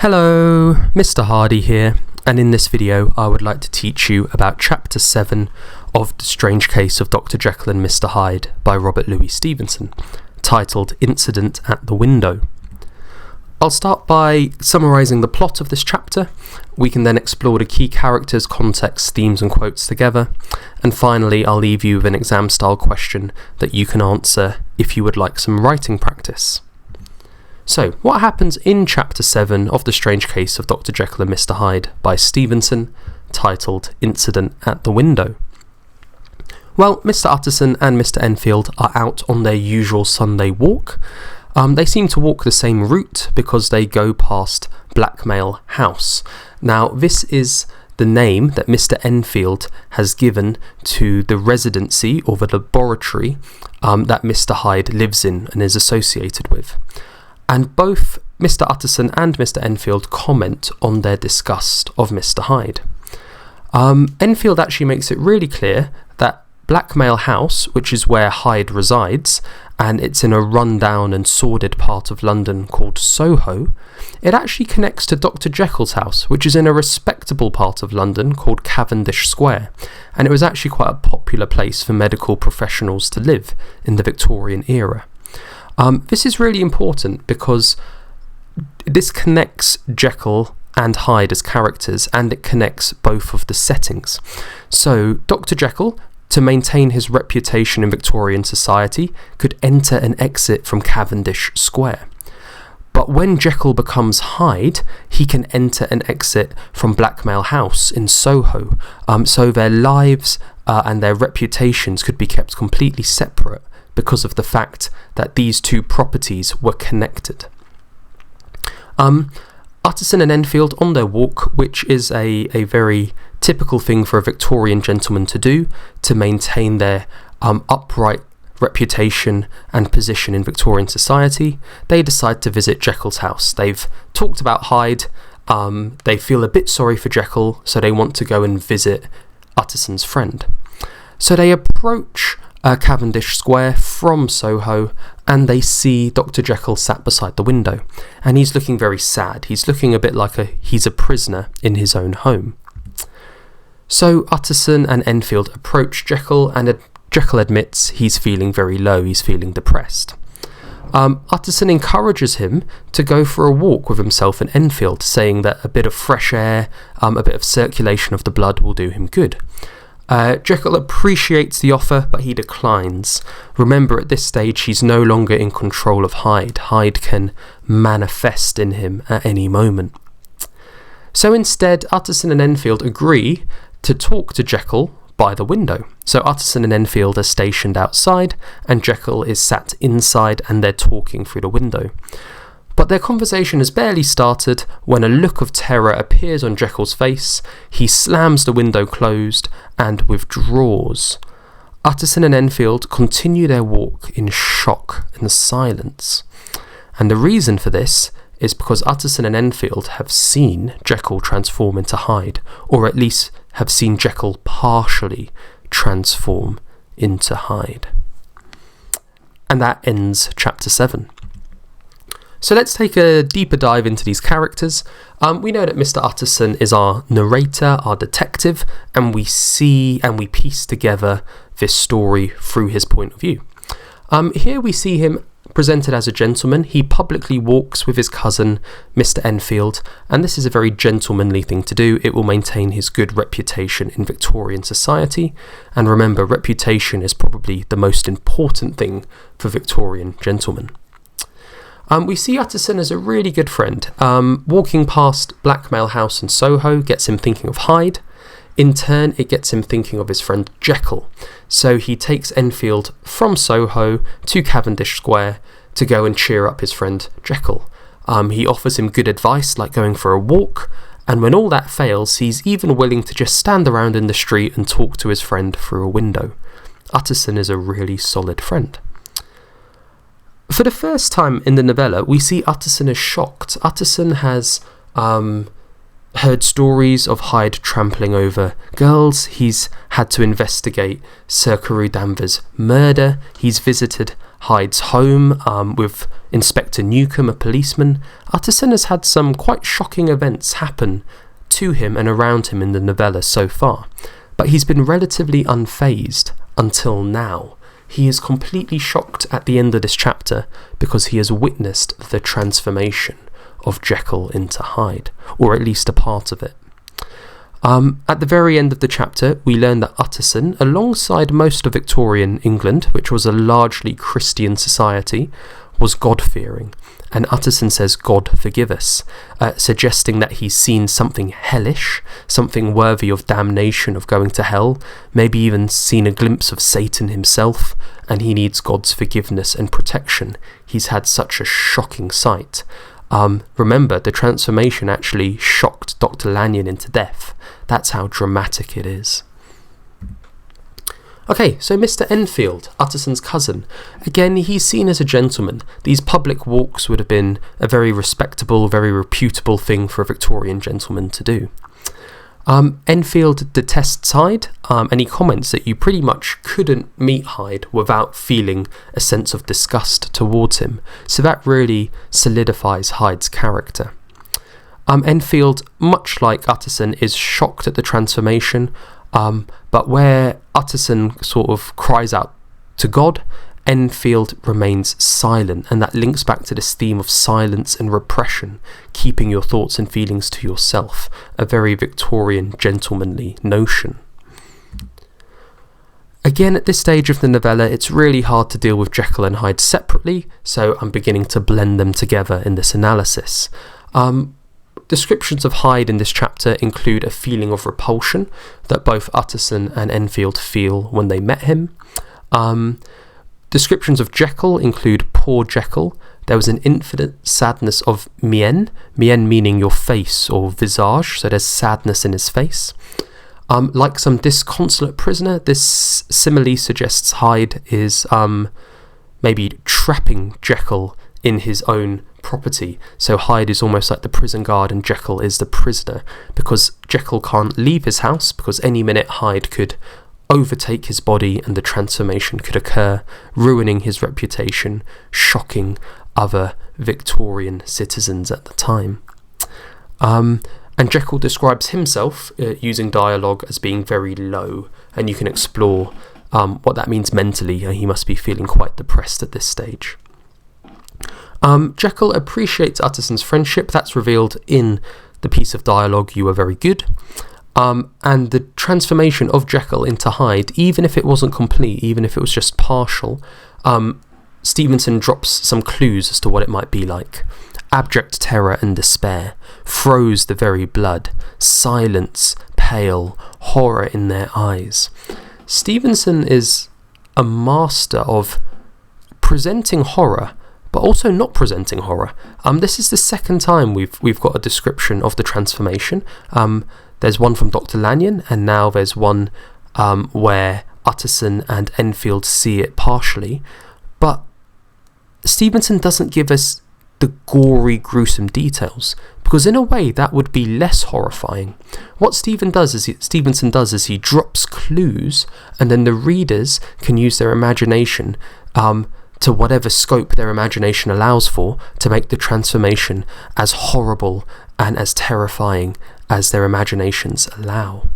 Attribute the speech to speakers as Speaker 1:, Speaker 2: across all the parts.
Speaker 1: Hello, Mr. Hardy here, and in this video I would like to teach you about Chapter 7 of The Strange Case of Dr. Jekyll and Mr. Hyde by Robert Louis Stevenson, titled Incident at the Window. I'll start by summarising the plot of this chapter. We can then explore the key characters, context, themes and quotes together, and finally I'll leave you with an exam style question that you can answer if you would like some writing practice. So, what happens in Chapter 7 of The Strange Case of Dr. Jekyll and Mr. Hyde by Stevenson, titled Incident at the Window? Well, Mr. Utterson and Mr. Enfield are out on their usual Sunday walk. They seem to walk the same route because they go past Blackmail House. Now, this is the name that Mr. Enfield has given to the residency or the laboratory that Mr. Hyde lives in and is associated with. And both Mr. Utterson and Mr. Enfield comment on their disgust of Mr. Hyde. Enfield actually makes it really clear that Blackmail House, which is where Hyde resides, and it's in a run-down and sordid part of London called Soho, it actually connects to Dr. Jekyll's house, which is in a respectable part of London called Cavendish Square, and it was actually quite a popular place for medical professionals to live in the Victorian era. This is really important because this connects Jekyll and Hyde as characters, and it connects both of the settings. So Dr. Jekyll, to maintain his reputation in Victorian society, could enter and exit from Cavendish Square. But when Jekyll becomes Hyde, he can enter and exit from Blackmail House in Soho. So their lives and their reputations could be kept completely separate because of the fact that these two properties were connected. Utterson and Enfield on their walk, which is a very typical thing for a Victorian gentleman to do to maintain their upright reputation and position in Victorian society, they decide to visit Jekyll's house. They've talked about Hyde, they feel a bit sorry for Jekyll, so they want to go and visit Utterson's friend. So they approach Cavendish Square from Soho, and they see Dr. Jekyll sat beside the window, and he's looking very sad. He's looking a bit like he's a prisoner in his own home. So Utterson and Enfield approach Jekyll, and Jekyll admits he's feeling very low, he's feeling depressed. Utterson encourages him to go for a walk with himself and Enfield, saying that a bit of fresh air, a bit of circulation of the blood will do him good. Jekyll appreciates the offer, but he declines. Remember, at this stage he's no longer in control of Hyde. Hyde can manifest in him at any moment. So instead, Utterson and Enfield agree to talk to Jekyll by the window. So Utterson and Enfield are stationed outside, and Jekyll is sat inside, and they're talking through the window. But their conversation has barely started when a look of terror appears on Jekyll's face. He slams the window closed and withdraws. Utterson and Enfield continue their walk in shock and silence. And the reason for this is because Utterson and Enfield have seen Jekyll transform into Hyde, or at least have seen Jekyll partially transform into Hyde. And that ends Chapter 7. So let's take a deeper dive into these characters. We know that Mr. Utterson is our narrator, our detective, and we see and we piece together this story through his point of view. Here we see him presented as a gentleman. He publicly walks with his cousin, Mr. Enfield, and this is a very gentlemanly thing to do. It will maintain his good reputation in Victorian society. And remember, reputation is probably the most important thing for Victorian gentlemen. We see Utterson as a really good friend. Walking past Blackmail House in Soho gets him thinking of Hyde. In turn, it gets him thinking of his friend Jekyll. So he takes Enfield from Soho to Cavendish Square to go and cheer up his friend Jekyll. He offers him good advice, like going for a walk, and when all that fails, he's even willing to just stand around in the street and talk to his friend through a window. Utterson is a really solid friend. For the first time in the novella, we see Utterson as shocked. Utterson has heard stories of Hyde trampling over girls. He's had to investigate Sir Carew Danvers' murder. He's visited Hyde's home with Inspector Newcomb, a policeman, Utterson has had some quite shocking events happen to him and around him in the novella so far, but he's been relatively unfazed until now. He is completely shocked at the end of this chapter because he has witnessed the transformation of Jekyll into Hyde, or at least a part of it. At the very end of the chapter, we learn that Utterson, alongside most of Victorian England, which was a largely Christian society, was God-fearing, and Utterson says, "God forgive us," suggesting that he's seen something hellish, something worthy of damnation, of going to hell, maybe even seen a glimpse of Satan himself, and he needs God's forgiveness and protection. He's had such a shocking sight. Remember, the transformation actually shocked Dr. Lanyon into death. That's how dramatic it is. Okay, so Mr. Enfield, Utterson's cousin. Again, he's seen as a gentleman. These public walks would have been a very respectable, very reputable thing for a Victorian gentleman to do. Enfield detests Hyde, and he comments that you pretty much couldn't meet Hyde without feeling a sense of disgust towards him. So that really solidifies Hyde's character. Enfield, much like Utterson, is shocked at the transformation, but where Utterson sort of cries out to God, Enfield remains silent, and that links back to this theme of silence and repression, keeping your thoughts and feelings to yourself, a very Victorian gentlemanly notion. Again, at this stage of the novella, it's really hard to deal with Jekyll and Hyde separately, so I'm beginning to blend them together in this analysis. Descriptions of Hyde in this chapter include a feeling of repulsion that both Utterson and Enfield feel when they met him. Descriptions of Jekyll include poor Jekyll. There was an infinite sadness of mien meaning your face or visage, so there's sadness in his face. Like some disconsolate prisoner, this simile suggests Hyde is maybe trapping Jekyll in his own property. So Hyde is almost like the prison guard and Jekyll is the prisoner, because Jekyll can't leave his house because any minute Hyde could overtake his body and the transformation could occur, ruining his reputation, shocking other Victorian citizens at the time. And Jekyll describes himself using dialogue as being very low, and you can explore what that means mentally. He must be feeling quite depressed at this stage. Jekyll appreciates Utterson's friendship. That's revealed in the piece of dialogue, "You are very good." And the transformation of Jekyll into Hyde, even if it wasn't complete, even if it was just partial, Stevenson drops some clues as to what it might be like. Abject terror and despair, froze the very blood, silence, pale, horror in their eyes. Stevenson is a master of presenting horror, but also not presenting horror. This is the second time we've got a description of the transformation. There's one from Dr. Lanyon, and now there's one where Utterson and Enfield see it partially. But Stevenson doesn't give us the gory, gruesome details, because in a way that would be less horrifying. What Stevenson does is he drops clues, and then the readers can use their imagination to whatever scope their imagination allows for, to make the transformation as horrible and as terrifying as their imaginations allow.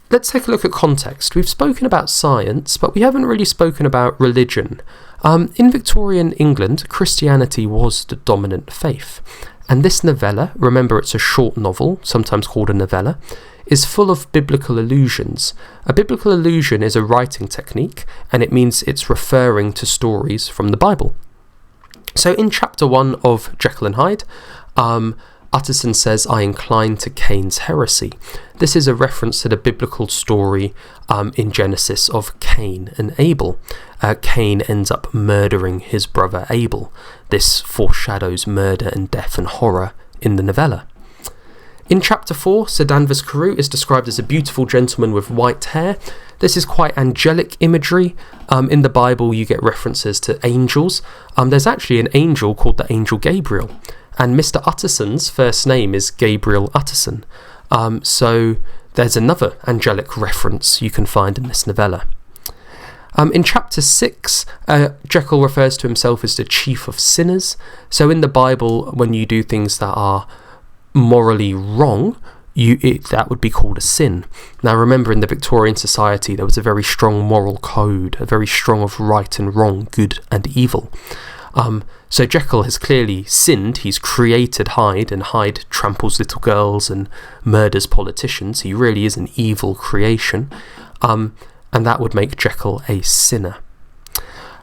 Speaker 1: Let's take a look at context. We've spoken about science, but we haven't really spoken about religion. In Victorian England, Christianity was the dominant faith. And this novella, remember it's a short novel, sometimes called a novella, is full of biblical allusions. A biblical allusion is a writing technique, and it means it's referring to stories from the Bible. So in chapter 1 of Jekyll and Hyde, Utterson says, "I incline to Cain's heresy." This is a reference to the biblical story in Genesis of Cain and Abel. Cain ends up murdering his brother Abel. This foreshadows murder and death and horror in the novella. In chapter 4, Sir Danvers Carew is described as a beautiful gentleman with white hair. This is quite angelic imagery. In the Bible, you get references to angels. There's actually an angel called the angel Gabriel, and Mr. Utterson's first name is Gabriel Utterson. So there's another angelic reference you can find in this novella. In chapter 6, Jekyll refers to himself as the chief of sinners. So in the Bible, when you do things that are morally wrong, that would be called a sin. Now remember, in the Victorian society there was a very strong moral code, a very strong of right and wrong, good and evil. So Jekyll has clearly sinned. He's created Hyde, and Hyde tramples little girls and murders politicians. He really is an evil creation, and that would make Jekyll a sinner.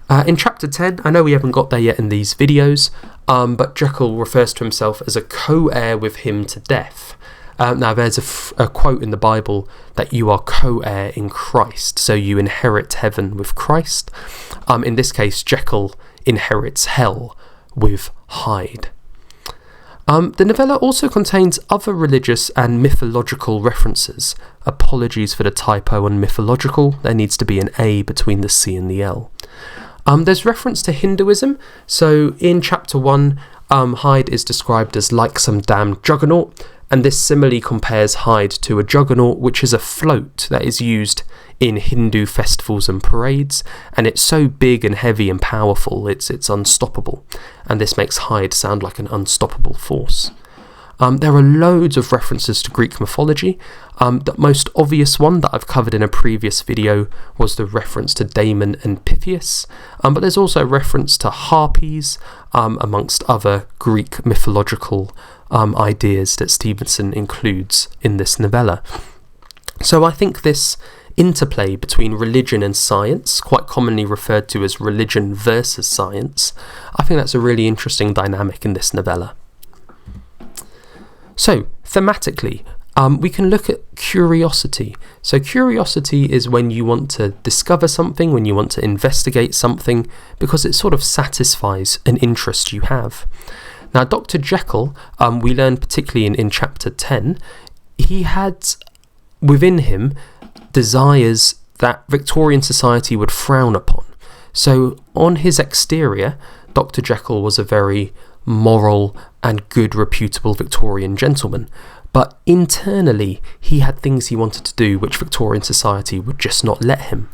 Speaker 1: In chapter 10, I know we haven't got there yet in these videos, but Jekyll refers to himself as a co-heir with him to death. Now there's a quote in the Bible that you are co-heir in Christ, so you inherit heaven with Christ. In this case, Jekyll inherits hell with Hyde. The novella also contains other religious and mythological references. Apologies for the typo on mythological, there needs to be an A between the C and the L. There's reference to Hinduism, so in chapter 1, Hyde is described as like some damned juggernaut, and this similarly compares Hyde to a juggernaut, which is a float that is used in Hindu festivals and parades, and it's so big and heavy and powerful, it's unstoppable, and this makes Hyde sound like an unstoppable force. There are loads of references to Greek mythology. The most obvious one that I've covered in a previous video was the reference to Damon and Pythias, but there's also reference to harpies, amongst other Greek mythological ideas that Stevenson includes in this novella. So I think this interplay between religion and science, quite commonly referred to as religion versus science, I think that's a really interesting dynamic in this novella. So, thematically, we can look at curiosity. So curiosity is when you want to discover something, when you want to investigate something, because it sort of satisfies an interest you have. Now, Dr. Jekyll, we learn particularly in chapter 10, he had within him desires that Victorian society would frown upon. So on his exterior, Dr. Jekyll was a very moral and good, reputable Victorian gentleman, but internally he had things he wanted to do which Victorian society would just not let him.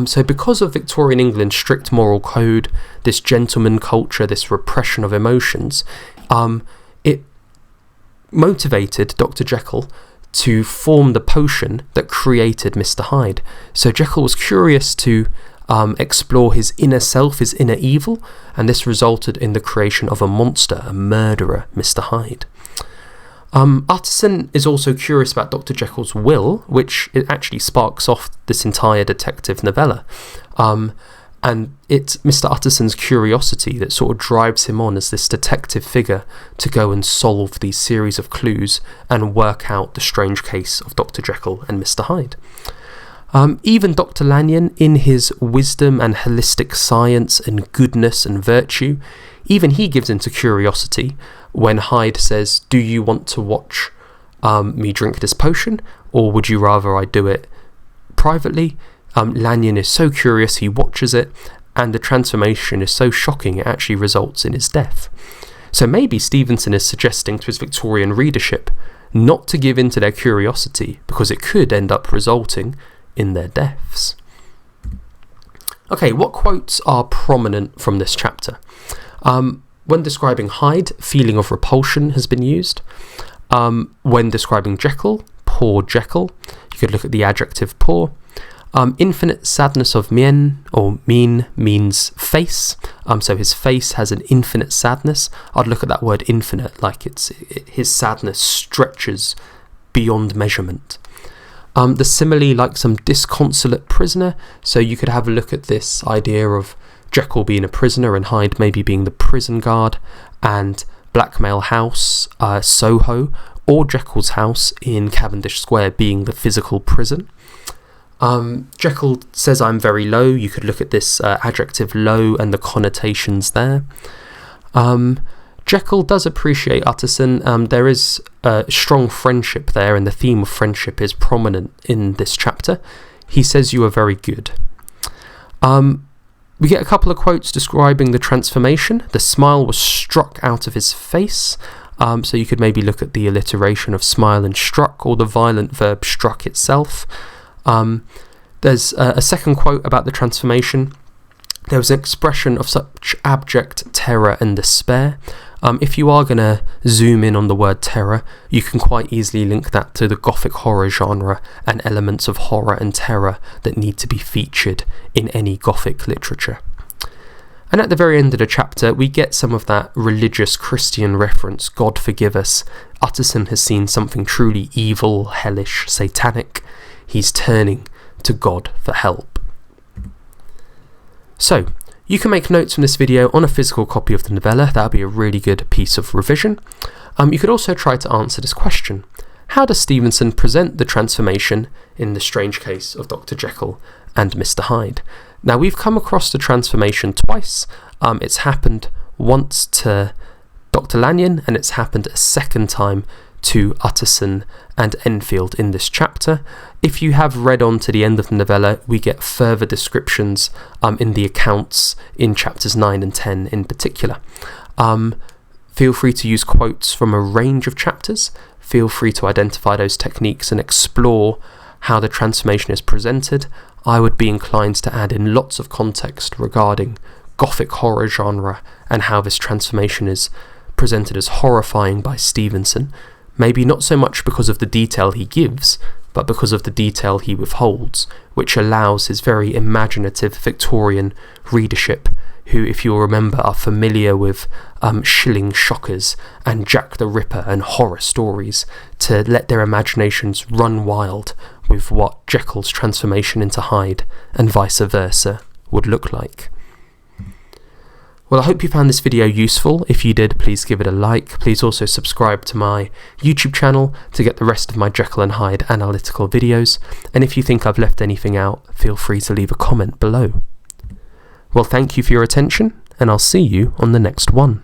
Speaker 1: So because of Victorian England's strict moral code, this gentleman culture, this repression of emotions, it motivated Dr. Jekyll to form the potion that created Mr. Hyde. So Jekyll was curious to explore his inner self, his inner evil, and this resulted in the creation of a monster, a murderer, Mr. Hyde. Utterson is also curious about Dr. Jekyll's will, which it actually sparks off this entire detective novella. And it's Mr. Utterson's curiosity that sort of drives him on as this detective figure to go and solve these series of clues and work out the strange case of Dr. Jekyll and Mr. Hyde. Even Dr. Lanyon, in his wisdom and holistic science and goodness and virtue, even he gives into curiosity when Hyde says, "Do you want to watch me drink this potion, or would you rather I do it privately?" Lanyon is so curious, he watches it, and the transformation is so shocking it actually results in his death. So maybe Stevenson is suggesting to his Victorian readership not to give in to their curiosity, because it could end up resulting in their deaths. Okay, what quotes are prominent from this chapter? When describing Hyde, feeling of repulsion has been used. When describing Jekyll, poor Jekyll, you could look at the adjective poor. Infinite sadness of mien, or mean, means face. So his face has an infinite sadness. I'd look at that word infinite like his sadness stretches beyond measurement. The simile, like some disconsolate prisoner. So you could have a look at this idea of Jekyll being a prisoner and Hyde maybe being the prison guard, and Blackmail House, Soho, or Jekyll's house in Cavendish Square being the physical prison. Jekyll says, "I'm very low." You could look at this adjective low and the connotations there. Jekyll does appreciate Utterson. There is a strong friendship there, and the theme of friendship is prominent in this chapter. He says, "You are very good." We get a couple of quotes describing the transformation. The smile was struck out of his face. So you could maybe look at the alliteration of smile and struck, or the violent verb struck itself. There's a second quote about the transformation. There was an expression of such abject terror and despair. If you are going to zoom in on the word terror, you can quite easily link that to the Gothic horror genre and elements of horror and terror that need to be featured in any Gothic literature. And at the very end of the chapter, we get some of that religious Christian reference, God forgive us. Utterson has seen something truly evil, hellish, satanic. He's turning to God for help. So, you can make notes from this video on a physical copy of the novella. That would be a really good piece of revision. You could also try to answer this question. How does Stevenson present the transformation in The Strange Case of Dr. Jekyll and Mr. Hyde? Now, we've come across the transformation twice. It's happened once to Dr. Lanyon, and it's happened a second time to Utterson and Enfield in this chapter. If you have read on to the end of the novella, we get further descriptions in the accounts in chapters 9 and 10 in particular. Feel free to use quotes from a range of chapters. Feel free to identify those techniques and explore how the transformation is presented. I would be inclined to add in lots of context regarding Gothic horror genre and how this transformation is presented as horrifying by Stevenson. Maybe not so much because of the detail he gives, but because of the detail he withholds, which allows his very imaginative Victorian readership, who, if you'll remember, are familiar with shilling shockers and Jack the Ripper and horror stories, to let their imaginations run wild with what Jekyll's transformation into Hyde and vice versa would look like. Well, I hope you found this video useful. If you did, please give it a like. Please also subscribe to my YouTube channel to get the rest of my Jekyll and Hyde analytical videos. And if you think I've left anything out, feel free to leave a comment below. Well, thank you for your attention, and I'll see you on the next one.